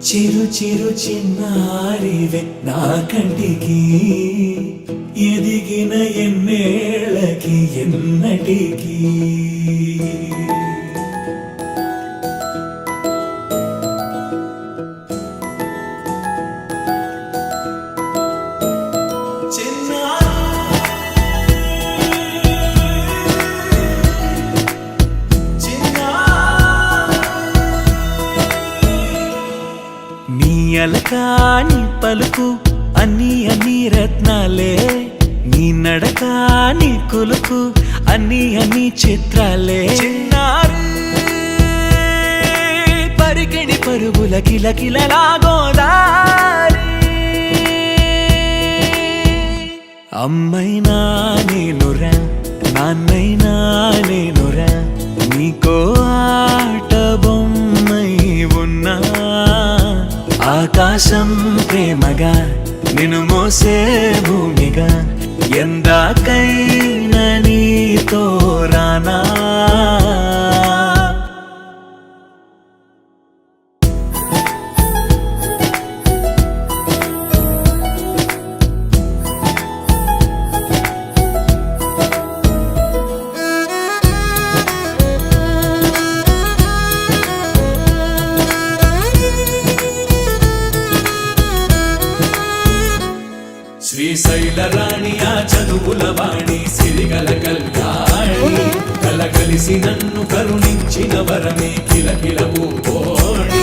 చిరు చిరు చిన్నారివే నా కంటికి ఎదిగిన ఎన్నేళ్ళకి ఎన్నటికి అలకాని పలుకు అన్ని అన్ని రత్నాలే నీ నడకాని కులుకు అన్ని అన్ని చిత్రాలే చిన్నారు పరికిణి పరుగుల కిలకిలలాగోదారి అమ్మైనా నేనురా నాన్నైనా నేనురా నీకో ఆట బొమ్మై ఉన్నా ఆకాశం ప్రేమగా నిన్ను మోసే భూమిగా ఎందాకైనా నీతో రానా శ్రీశైల రాణి ఆ చదువుల వాణి సిరిగల కళ్యాణి కలగలిసి నన్ను కరుణించిన వరమే కిలకిల ఊపోణి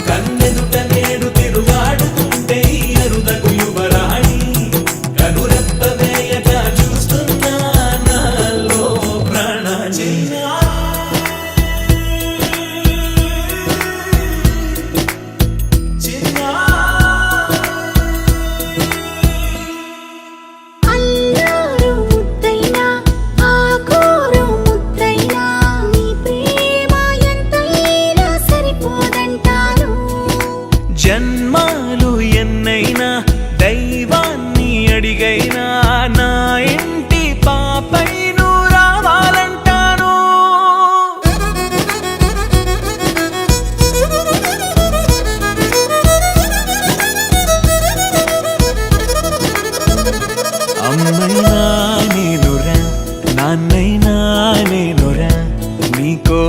కన్నెదుట నేడు తిరుగాడుతుంటే అరుదకు యువరాణి కనురెప్ప వేయక చూస్తున్నా నాలో ప్రాణ జన్మాలు ఎన్నైనా దైవాన్ని అడిగైనా నా ఇంటి పాపై నువ్వు రావాలంటాను అమ్మైనా నేనురా నాన్నైనా నేనురా నీకో